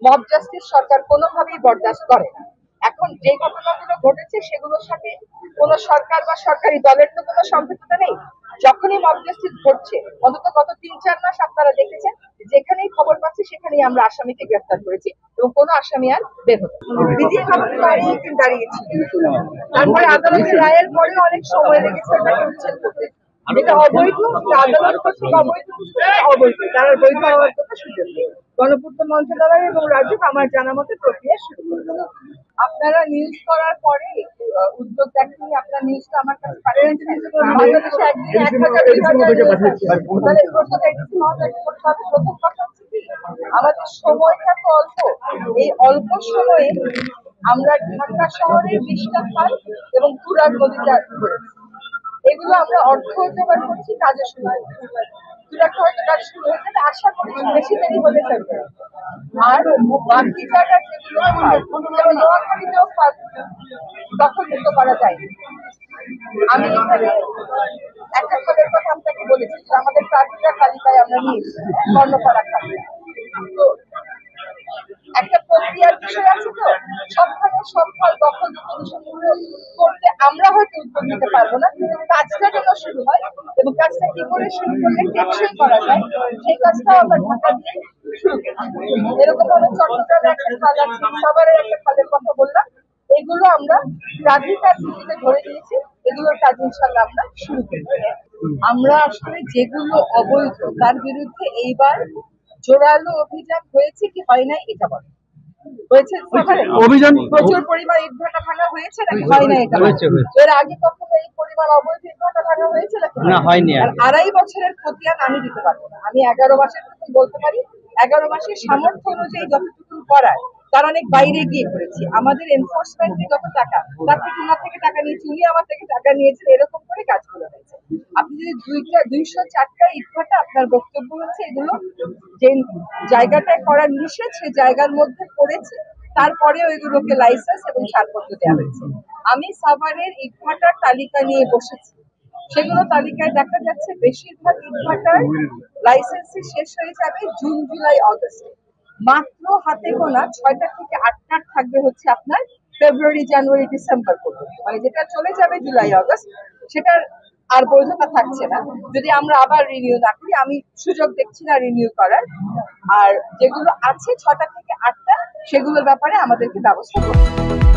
Mob justice সরকার কোনোভাবেই বরদাস্ত করে না। এখন যে ঘটনাগুলো ঘটেছে সেগুলোর সাথে কোনো সরকার বা সরকারি দলের তো কোনো সম্পৃক্ততা নেই। যখনই মব জাস্টিস ঘটছে, অন্তত গত ৩-৪ মাস আপনারা দেখেছেন, যেখানেই খবর পাচ্ছি সেখানেই আমরা আসামিকে গ্রেফতার করেছি এবং কোনো আসামি আর বের হচ্ছে দাঁড়িয়েছি। তারপরে আদালতের রায়ের পরেও অনেক সময় লেগেছে ওটাকে উচ্ছেদ করতে। যেটা অবৈধ, আদালত কর্তৃক অবৈধ, অবৈধ, তারা বৈধ হওয়ার কথা সুযোগ নেই। গণপূর্ত মন্ত্রণালয় এবং রাজ্য আমার জানা মতে প্রক্রিয়া শুরু করেছে। আপনারা নিউজ করার পরে উদ্যোগ দেখেনি, আপনার নিউজটা আমার কাছে পাঠিয়েছেন। বাংলাদেশে একদিন ১,০০০ প্রথম কথা হচ্ছে কি, আমাদের সময়টা তো অল্প। এই অল্প সময়ে আমরা ঢাকা শহরের ২০টা খাল এবং তুরাগ নদীতে করেছি। এগুলো আমরা অর্থ জোগাড় করছি, কাজে শুরু হয়েছে। তুরাগটা হয়তো কাজ শুরু হয়ে যাবে, আশা করি বেশি দেরি হলে চলবে। আর বাকি জায়গার যেগুলো যেমন নোয়াখালীতেও খাল দখলমুক্ত করা যায়নি। আমি এখানে একটা খালের কথা আপনাকে বলেছি, আমাদের প্রার্থীরা তালিকায় আমরা নিয়েছি কর্ণপাড়া খাল। তো একটা প্রক্রিয়ার বিষয় আছে, তো সবখানে সব ফল দখল করতে আমরা হয়তো উদ্যোগ নিতে পারবো না, কিন্তু কাজটা যেন শুরু হয় এবং কাজটা কি করে শুরু করলে টেকসই করা যায় সেই কাজটাও আমরা ঢাকা দিয়ে শুরু করি। এরকম ভাবে চট্টগ্রামে একটা খাল আছে, সবারের একটা খালের কথা বললাম, এগুলো আমরা প্রাধিকার ভিত্তিতে ধরে নিয়েছি, এগুলোর কাজ ইনশাল্লাহ আমরা শুরু করি। আমরা আসলে যেগুলো অবৈধ তার বিরুদ্ধে এইবার জোরালো অভিযান হয়েছে কি হয় নাই এটা বলে হয়েছে। অভিযান প্রচুর পরিমাণ ইটভাটা ভাঙা হয়েছে নাকি হয় না, এটা এর আগে কখনো এই পরিমাণ অবৈধ ইটভাটা ভাঙা হয়েছে না হয়নি। আর ২.৫ বছরের খতিয়ান আমি দিতে পারবো না, আমি ১১ মাসের কথা বলতে পারি। ১১ মাসের সামর্থ্য অনুযায়ী যতটুকু করার তার অনেক বাইরে গিয়ে করেছি। আমাদের এনফোর্সমেন্টে যত টাকা, তার থেকে ওনার থেকে টাকা নিয়েছি, উনি আমার থেকে টাকা নিয়েছেন, এরকম করে কাজগুলো হয়েছে। আপনি যদি ২০৪টা ইটভাটা, আপনার বক্তব্য হচ্ছে এগুলো যে জায়গাটায় করার নিষেধ সে জায়গার মধ্যে পড়েছে, তারপরেও এগুলোকে লাইসেন্স এবং ছাড়পত্র দেওয়া হয়েছে। আমি সাভারের ইটভাটার তালিকা নিয়ে বসেছি, সেগুলো তালিকায় দেখা যাচ্ছে বেশিরভাগ ইটভাটার লাইসেন্সই শেষ হয়ে যাবে জুন, জুলাই, অগস্টে। মাত্র হাতে গোনা ৬টা থেকে ৮টা থাকবে হচ্ছে আপনার ফেব্রুয়ারি, জানুয়ারি, ডিসেম্বর পর্যন্ত, মানে যেটা চলে যাবে জুলাই, অগস্ট, সেটার আর বৈধতা থাকছে না যদি আমরা আবার রিনিউ না করি। আমি সুযোগ দেখছি না রিনিউ করার। আর যেগুলো আছে ৬টা থেকে ৮টা, সেগুলোর ব্যাপারে আমাদেরকে ব্যবস্থা করতে হবে।